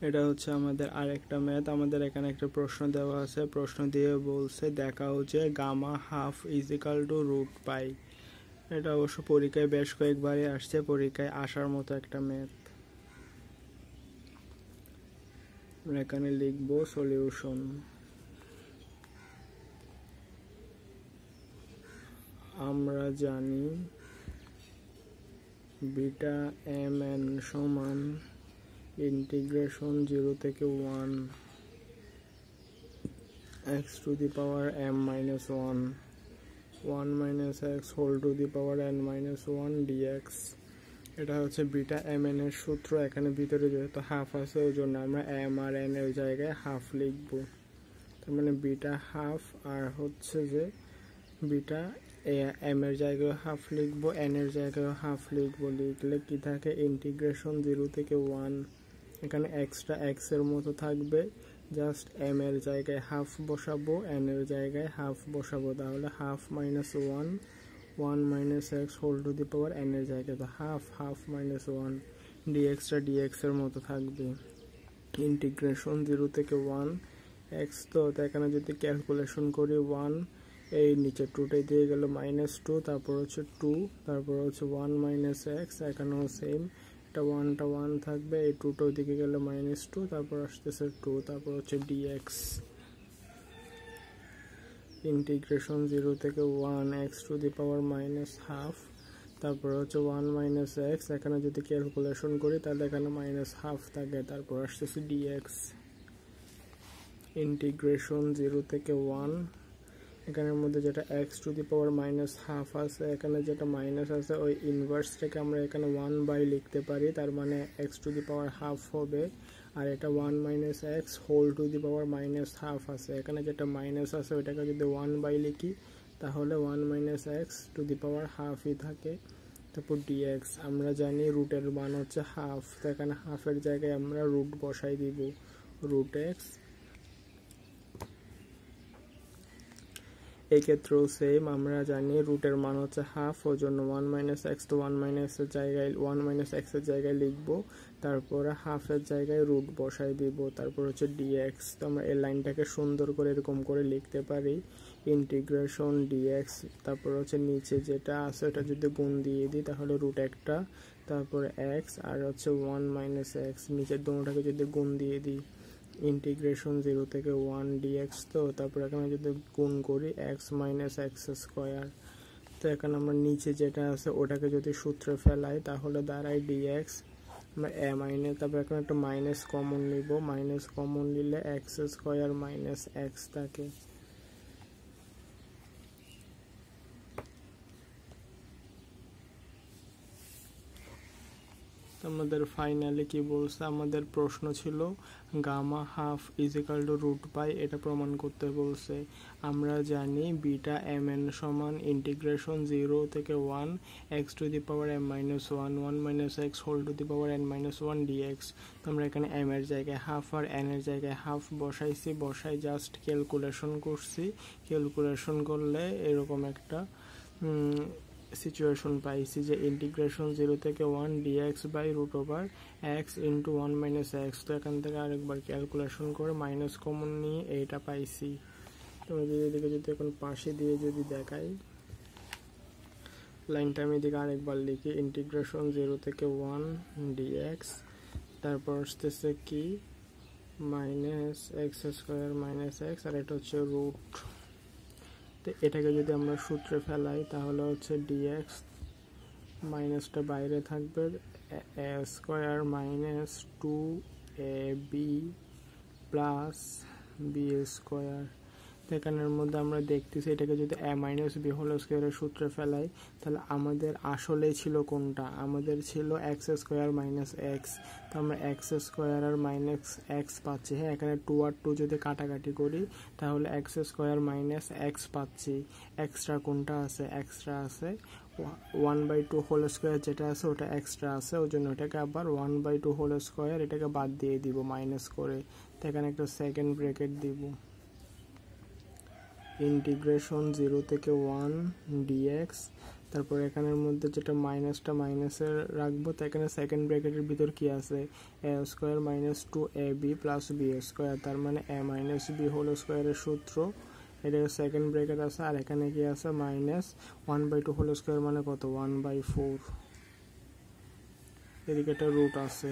এটা হচ্ছে আমাদের আরেকটা ম্যাথ। আমাদের এখানে একটা প্রশ্ন দেওয়া আছে, প্রশ্ন দিয়ে বলছে দেখাও যে gamma half is equal to root pi. এটা অবশ্য পরীক্ষায় বেশ কয়েকবারই আসছে, পরীক্ষায় আসার মতো একটা ম্যাথ। আমরা এখানে লিখবো সলিউশন। আমরা জানি বিটা এম এন সমান ইন্টিগ্রেশন 0 থেকে 1 x to the power m minus 1 1 minus x whole to the power n minus 1 dx। এটা হচ্ছে বিটা এম এন এর সূত্র। এখানে ভিতরে যেহেতু হাফ আছে ওই জন্য আমরা এম আর এন এর জায়গায় হাফ লিখবো। তার মানে বিটা হাফ, আর হচ্ছে যে বিটা এম এর জায়গায় হাফ লিখবো, এন এর জায়গায় হাফ লিখবো। লিখলে কি থাকে, ইন্টিগ্রেশন 0 থেকে 1। এখানে এক্সট্রা এক্স এর মতো থাকবে, জাস্ট এম এর জায়গায় হাফ বসাবো, এন এর জায়গায় হাফ বসাবো। তাহলে half minus 1 1 minus X whole to the power N এর জায়গায় তো হাফ, হাফ মাইনাস 1 ডিএক্সটা ডিএক্স এর মতো থাকবে। ইন্টিগ্রেশন 0 থেকে 1 এক্স, তো এখানে যদি ক্যালকুলেশন করি 1, এই নিচে 2টাই দিয়ে গেল -2, তারপর হচ্ছে 2, তারপর হচ্ছে 1 মাইনাস এক্স, এখানেও সেম, এটা 1টা 1 থাকবে, এই 2টাও দিকে গেল -2, তারপর আসতেছে 2, তারপর হচ্ছে dx। ইন্টিগ্রেশন 0 থেকে 1 x to the power minus half, তারপর হচ্ছে 1 মাইনাস এক্স, এখানে যদি ক্যালকুলেশন করি তাহলে এখানে মাইনাস হাফ থাকে, তারপর আসতেছে dx। ইন্টিগ্রেশন 0 থেকে 1, এখানের মধ্যে যেটা x to the power minus half আছে, এখানে যেটা মাইনাস আছে ওই ইনভার্সটাকে আমরা এখানে 1 লিখতে পারি, তার মানে X to the power half হবে। আর এটা 1 minus X whole to the power minus half আছে, এখানে যেটা মাইনাস আছে ওইটাকে যদি 1 লিখি তাহলে 1 মাইনাস এক্স টু দি পাওয়ার হাফই থাকে। তারপর dx, আমরা জানি রুটের মান হচ্ছে হাফ, তো এখানে হাফের জায়গায় আমরা রুট বসাই দিব, রুট এক্স। এই ক্ষেত্রেও সেম, আমরা জানি রুটের মান হচ্ছে হাফ, ওই জন্য 1 মাইনাস এক্স, তো 1 মাইনাস এক্সের জায়গায় লিখবো, তারপরে হাফের জায়গায় রুট বসাই দিব, তারপর হচ্ছে dx। তো আমরা এই লাইনটাকে সুন্দর করে এরকম করে লিখতে পারি, ইন্টিগ্রেশন dx, তারপর হচ্ছে নিচে যেটা আছে ওটা যদি গুণ দিয়ে দিই তাহলে রুট একটা, তারপরে এক্স, আর হচ্ছে 1 মাইনাস এক্স, নিচের দুটোটাকে যদি গুণ দিয়ে দিই, ইন্টিগ্রেশন 0 থেকে 1 dx। তো তারপর এখানে যদি গুণ করি এক্স মাইনাস এক্স স্কোয়ার, তো এখানে আমরা নিচে যেটা আছে ওটাকে যদি সূত্রে ফেলাই তাহলে দাঁড়ায় dx। আমরা তারপর এখানে একটা মাইনাস কমন নিব, মাইনাস কমন নিলে এক্স স্কোয়ার মাইনাস এক্স থাকে। আমাদের ফাইনালি কি বলছে, আমাদের প্রশ্ন ছিল gamma half is equal to root pi, এটা প্রমাণ করতে বলছে। আমরা জানি বিটা এম এন সমান ইন্টিগ্রেশন 0 থেকে 1 X to the power m minus 1 1 minus X whole to the power n minus 1 dx। তো আমরা এখানে m এর জায়গায় হাফ আর n এর জায়গায় হাফ বসাইছি, বসাই জাস্ট ক্যালকুলেশন করছি, ক্যালকুলেশন করলে এরকম একটা সিচুয়েশন পাইছি যে ইন্টিগ্রেশন 0 থেকে 1 dx by root over X into 1 minus X. তো এখান থেকে আরেকবার ক্যালকুলেশন করে মাইনাস কমন নিয়ে এইটা পাইছি। তো এদিকে যদি এখন পাশে দিয়ে যদি দেখাই, লাইনটা আমি এদিকে আরেকবার লিখি, ইন্টিগ্রেশন 0 থেকে 1 dx, তারপর আসতেছে কি minus x square minus x, আর এটা হচ্ছে রুট। তো এটাকে যদি আমরা সূত্রে ফেলাই তাহলে হচ্ছে dx, মাইনাসটা বাইরে থাকবে, a square minus 2ab plus B square. এখানের মধ্যে আমরা দেখতেছি এটাকে যদি a মাইনাস বি হোল স্কোয়ারের সূত্রে ফেলাই তাহলে আমাদের আসলে ছিল কোনটা, আমাদের ছিল এক্স স্কোয়ার মাইনাস এক্স। তো আমরা এক্স স্কোয়ার আর মাইনাস এক্স পাচ্ছি। হ্যাঁ, এখানে 2 আর 2 যদি কাটাকাটি করি তাহলে এক্স স্কোয়ার মাইনাস এক্স পাচ্ছি। এক্সট্রা কোনটা আছে, এক্সট্রা আছে 1/2 হোল স্কোয়ার যেটা আছে ওটা এক্সট্রা আছে, ওই জন্য ওটাকে আবার 1/2 হোল স্কোয়ার এটাকে বাদ দিয়ে দিব মাইনাস করে। তো এখানে একটা সেকেন্ড ব্র্যাকেট দিব, ইন্টিগ্রেশন 0 থেকে 1 dx, তারপর এখানের মধ্যে যেটা মাইনাসটা মাইনাসে রাখবো, তো এখানে সেকেন্ড ব্র্যাকেটের ভিতর কি আছে, a square minus 2ab plus B square, তার মানে এ মাইনাস বি হোল স্কোয়ারের সূত্র, এটা সেকেন্ড ব্র্যাকেট আছে। আর এখানে কি আছে, মাইনাস 1/2 হোল স্কোয়ার মানে কত, 1/4, এদিকে একটা রুট আছে।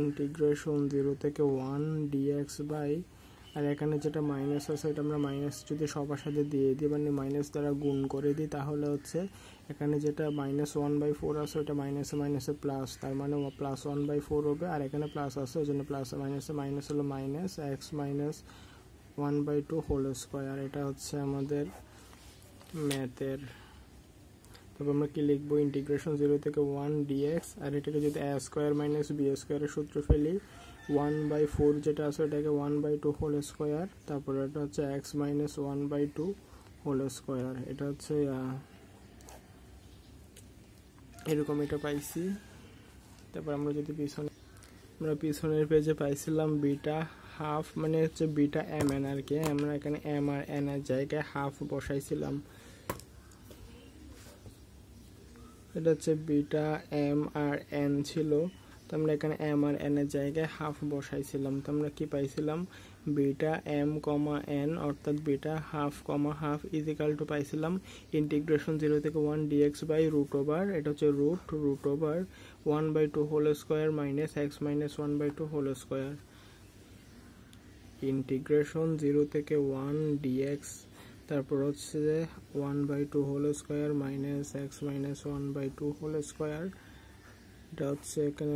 ইন্টিগ্রেশন 0 থেকে 1 dx বাই, আর এখানে যেটা মাইনাস আছে এটা আমরা মাইনাস যদি সবার সাথে দিয়ে দিই, মানে মাইনাস দ্বারা গুণ করে দিই, তাহলে হচ্ছে এখানে যেটা মাইনাস 1/4 আছে ওটা মাইনাসে মাইনাসে প্লাস, তার মানে প্লাস 1/4 হবে। আর এখানে প্লাস আছে ওই জন্য প্লাস মাইনাসে মাইনাস হলো minus X minus 1/2 whole square. এটা হচ্ছে আমাদের ম্যাথের। তবে আমরা কি লিখবো, ইন্টিগ্রেশন 0 থেকে 1 dx, আর এটাকে যদি a স্কোয়ার মাইনাস বি স্কোয়ারের সূত্র ফেলি, 1/4 যেটা আছে এটাকে 1/2 হোল স্কোয়ার, তারপর এটা হচ্ছে এক্স মাইনাস 1/2 হোল স্কোয়ার। এটা হচ্ছে এরকম এটা পাইছি। তারপর আমরা যদি পিছনের পেজে পাইছিলাম বিটা হাফ, মানে হচ্ছে বিটা এম এন আর কি, আমরা এখানে এম আর এন এর জায়গায় হাফ বসাইছিলাম। এটা হচ্ছে বিটা এম আর এন ছিল, তো আমরা এখানে এম আর এন এর জায়গায় হাফ বসাইছিলাম। তো আমরা কি পাইছিলাম, বিটা এম কমা এন অর্থাৎ beta half comma half is equal to পাইছিলাম ইন্টিগ্রেশন 0 থেকে 1 dx বাই রুট ওভার, এটা হচ্ছে root over 1/2 whole square minus X minus 1/2 whole square. Integration 0 থেকে 1 dx, তারপর হচ্ছে 1/2 whole square minus X minus 1/2 whole square. এটা হচ্ছে এখানে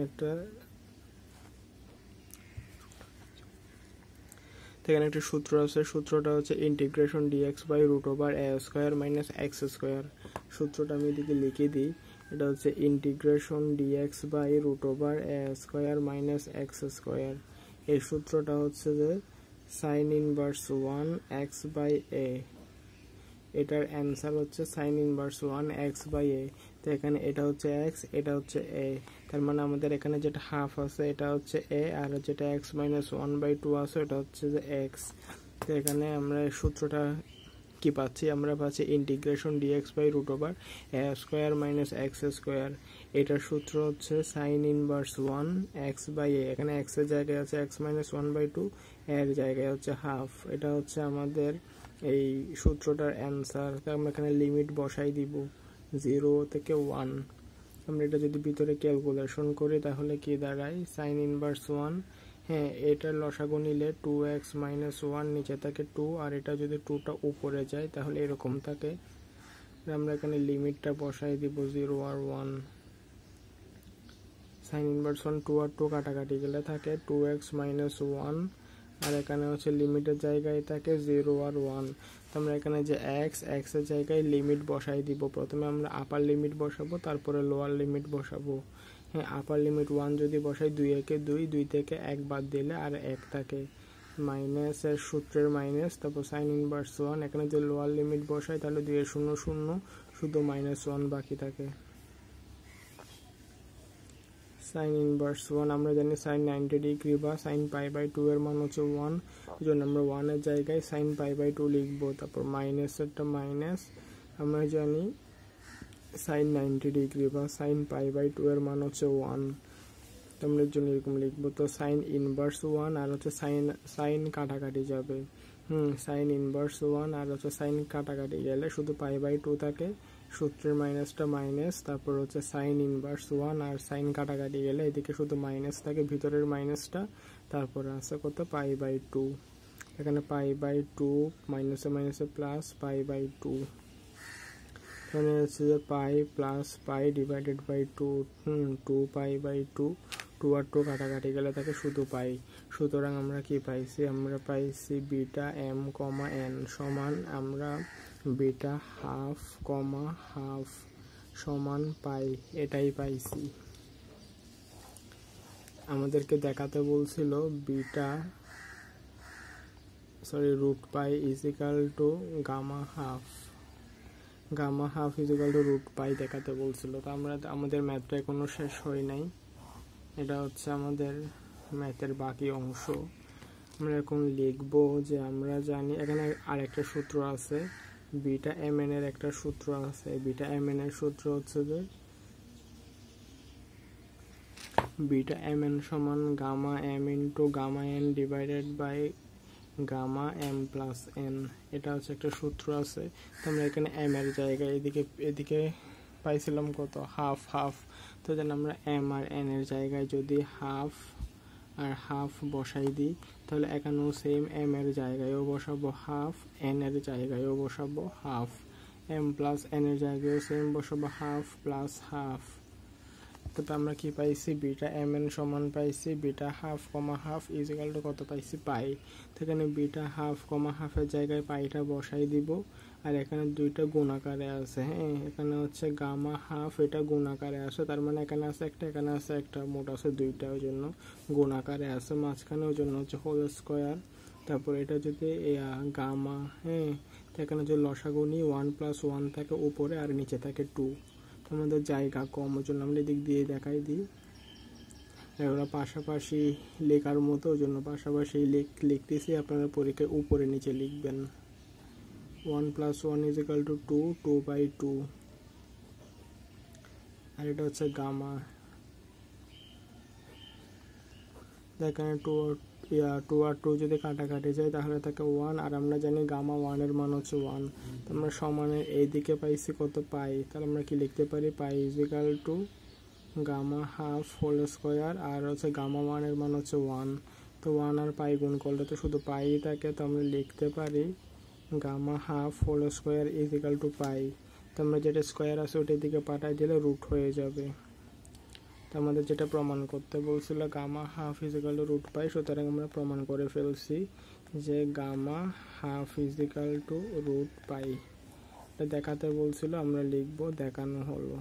একটা সূত্র আছে, সূত্রটা হচ্ছে integration dx by root over a square minus x square. সূত্রটা আমি এদিকে লিখে দিই, এটা হচ্ছে integration dx by root over a square minus x square. এই সূত্রটা হচ্ছে যে sine inverse 1 x by a, এটার অ্যান্সার হচ্ছে sine inverse 1 x by a। তো এখানে এটা হচ্ছে x, এটা হচ্ছে a, তার মানে আমাদের এখানে যেটা হাফ আছে এটা হচ্ছে a, আর যেটা x মাইনাস 1/2 আছে এটা হচ্ছে যে x। তো এখানে আমরা সূত্রটা কি পাচ্ছি, আমরা পাচ্ছি integration dx by root over a square minus x square. এটার সূত্র হচ্ছে sine inverse 1 x by a, এখানে x এর জায়গায় আছে x মাইনাস 1/2, এর জায়গায় হচ্ছে হাফ। এটা হচ্ছে আমাদের এই সূত্রটার অ্যান্সার। আমরা এখানে লিমিট বসাই দিব 0 থেকে 1। আমরা এটা যদি ভিতরে ক্যালকুলেশন করি তাহলে কি দাঁড়ায়, সাইন ইনভার্স 1, হ্যাঁ এটার লসাগু নিলে 2x মাইনাস 1 নিচে থাকে 2, আর এটা যদি 2টা উপরে যায় তাহলে এরকম থাকে। আমরা এখানে লিমিটটা বসাই দিব 0 আর 1। সাইন ইনভার্স 1 2 আর 2 কাটাকাটি গেলে থাকে 2x মাইনাস 1, আর এখানে হচ্ছে লিমিটের জায়গায় থাকে 0 আর 1। তো আমরা এখানে যে x এর জায়গায় লিমিট বসাই দিব। প্রথমে আমরা আপার লিমিট বসাবো, তারপরে লোয়ার লিমিট বসাবো। হ্যাঁ, আপার লিমিট 1 যদি বসাই 2 একে 2, 2 থেকে 1 বাদ দিলে আর 1 থাকে, মাইনাস এর সূত্রের মাইনাস, তারপর সাইন ইনভার্স 1। এখানে যদি লোয়ার লিমিট বসাই তাহলে 2 এর 0 0, শুধু মাইনাস 1 বাকি থাকে। সাইন ইনভার্স 1 আমরা জানি সাইন 90 ডিগ্রি বা সাইন π/2 এর মান হচ্ছে 1, এই জন্য আমরা 1 এর জায়গায় সাইন π/2 লিখবো। তারপর মাইনাসেরটা মাইনাস, আমরা জানি সাইন 90 ডিগ্রি বা সাইন π/2 এর মান হচ্ছে 1, তো আমরা এর জন্য এরকম লিখবো। তো সাইন ইনভার্স 1 আর হচ্ছে সাইন কাটাকাটি যাবে, সাইন ইনভার্স 1 আর হচ্ছে সাইন কাটাকাটি গেলে শুধু π/2 থাকে, সূত্রের মাইনাসটা মাইনাস, তারপর হচ্ছে সাইন ইনভার্স 1 আর সাইন কাটাকাটি গেলে এদিকে শুধু মাইনাস থাকে, ভিতরের মাইনাসটা, তারপর আছে কত π/2। এখানে π/2 মাইনাসে মাইনাসে প্লাস π/2, এখানে হচ্ছে যে pi plus pi divided by 2, 2π/2, 2 আর 2 কাটাকাটি গেলে থাকে শুধু পাই। সুতরাং আমরা কি পাইছি, আমরা পাইছি বিটা এম কমা এন সমান, আমরা বিটা হাফ কমা হাফ সমান পাই, এটাই পাইছি। আমাদেরকে দেখাতে বলছিল root pi equal to gamma half is equal to root pi দেখাতে বলছিল। তো আমাদের ম্যাথটা এখনো শেষ হয় নাই, এটা হচ্ছে আমাদের ম্যাথের বাকি অংশ। আমরা এখন লিখবো যে আমরা জানি এখানে আরেকটা সূত্র আছে, বিটা এম এন এর একটা সূত্র আছে। বিটা এম এন এর সূত্র হচ্ছে যে বিটা এম এন সমান gamma M into gamma N divided by gamma M plus N. এটা হচ্ছে একটা সূত্র আছে। তো আমরা এখানে এম এর জায়গায় এদিকে পাইছিলাম কত, হাফ হাফ। তো যেন আমরা এম আর এন এর জায়গায় যদি হাফ আর হাফ বসাই দিই, তাহলে এখানেও সেম এম এর জায়গায়ও বসাবো হাফ, এন এর জায়গায়ও বসাবো হাফ, এম প্লাস এন এর জায়গায়ও সেম বসাবো হাফ প্লাস হাফ। তবে আমরা কি পাইছি, বিটা এম এন সমান পাইছি beta half comma half is equal to কত পাইছি, পাই। তো এখানে বিটা হাফ কমা হাফের জায়গায় পাইটা বসাই দিব। আর এখানে দুইটা গুণাকারে আছে, হ্যাঁ এখানে হচ্ছে গামা হাফ, এটা গুণাকারে আছে, তার মানে এখানে আছে একটা, এখানে আছে একটা, মোট আছে দুইটা, ওই জন্য গুণাকারে আছে মাঝখানে, ওই জন্য হচ্ছে হোল স্কোয়ার। তারপর এটা যদি গামা, হ্যাঁ তো এখানে যদি লসাগু নিই 1+1 থাকে উপরে আর নিচে থাকে 2। আমাদের জায়গা কম, ওই জন্য আমরা এদিক দিয়ে দেখাই দিই। এগুলো পাশাপাশি লেখার মতো, ওই জন্য পাশাপাশি লিখতেছি, আপনারা পরীক্ষায় উপরে নিচে লিখবেন। 1+1 = 2, 2/2। আর এটা হচ্ছে গামা। এখানে 2 আর 2 যদি কাটাকাটি যায় তাহলে থাকে 1, আর আমরা জানি গামা 1 এর মান হচ্ছে 1। তো আমরা সমানের এইদিকে পাইছি কত, পাই। তাহলে আমরা কি লিখতে পারি, পাই = গামা হাফ হোল স্কোয়ার, আর হচ্ছে গামা 1 এর মান হচ্ছে 1। তো 1 আর পাই গুণ করলে তো শুধু পাই থাকে, তো আমরা লিখতে পারি গামা হাফ হোল স্কোয়ার = পাই। তো আমরা যেটা স্কোয়ার আছে ওটার দিকে পাঠাই দিলে রুট হয়ে যাবে। তো আমাদের যেটা প্রমাণ করতে বলছিল গামা হাফ = √পাই, সুতরাং আমরা প্রমাণ করে ফেলছি যে গামা হাফ √পাই। এটা দেখাতে বলছিল, আমরা লিখবো, দেখানো হলো।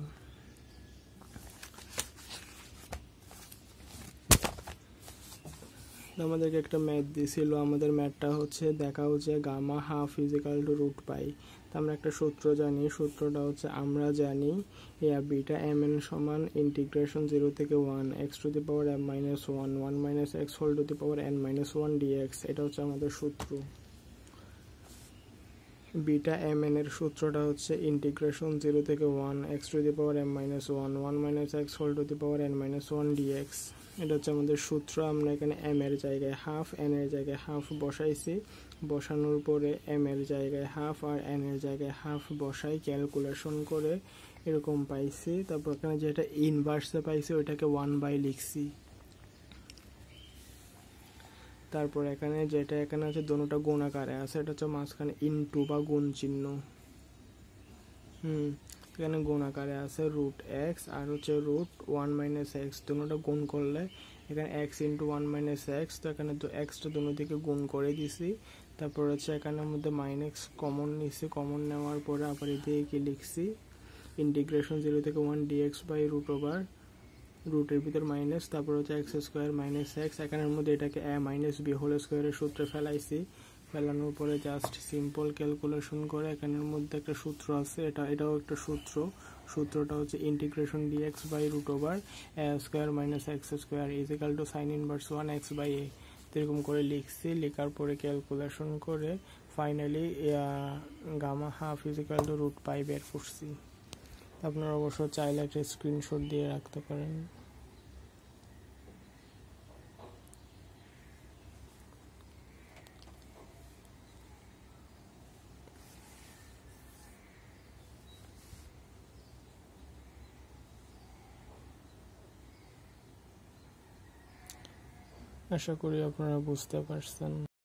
আমাদেরকে একটা ম্যাথ দিয়েছিল, আমাদের ম্যাথটা হচ্ছে দেখাও যে গামা হাফ √পাই। তো আমরা একটা সূত্র জানি, সূত্রটা হচ্ছে আমরা জানি বিটা এম এন সমান ইন্টিগ্রেশন 0 থেকে 1 x⁻m−1 1 - x⁻n−1 dx। এটা হচ্ছে আমাদের সূত্র। বিটা এম এন এর সূত্রটা হচ্ছে ইন্টিগ্রেশন 0 থেকে 1 x⁻m−1 1 - x⁻n−1 dx। এটা হচ্ছে আমাদের সূত্র। আমরা এখানে এম এর জায়গায় হাফ, এন এর জায়গায় হাফ বসাইছি, বসানোর পরে এম এর জায়গায় হাফ আর এন এর জায়গায় হাফ বসাই ক্যালকুলেশন করে এরকম পাইছি। তারপর এখানে যেটা ইনভার্সে পাইছি ওইটাকে 1/, লিখছি। তারপর এখানে যেটা এখানে আছে দোনোটা গুণ আকারে আছে, এটা হচ্ছে মাঝখানে ইনটু বা গুণ চিহ্ন। এখানে গুণ আকারে আছে √x আর হচ্ছে √1 - x, দোনোটা গুণ করলে এখানে x × 1 - x। তো এখানে তো এক্সটা দোনো দিকে গুণ করে দিছি। তারপর হচ্ছে এখানের মধ্যে -x কমন নিছি, কমন নেওয়ার পরে আবার এদিকে কি লিখছি, ইন্টিগ্রেশন 0 থেকে 1 dx/√, রুটের ভিতর মাইনাস, তারপর হচ্ছে x² - x। এখানের মধ্যে এটাকে - b হোল স্কোয়ারের সূত্রে ফেলাইছি। ফেলানোর পরে জাস্ট সিম্পল ক্যালকুলেশন করে এখানের মধ্যে একটা সূত্র আছে, এটাও একটা সূত্র। সূত্রটা হচ্ছে integration dx/√a² - x² = sin inverse 1x/a। এরকম করে লিখছি, লেখার পরে ক্যালকুলেশন করে ফাইনালি গামা হাফ √পাই বের করছি। আপনারা অবশ্য চাইলে একটা স্ক্রিনশট দিয়ে রাখতে পারেন। আশা করি আপনারা বুঝতে পারছেন।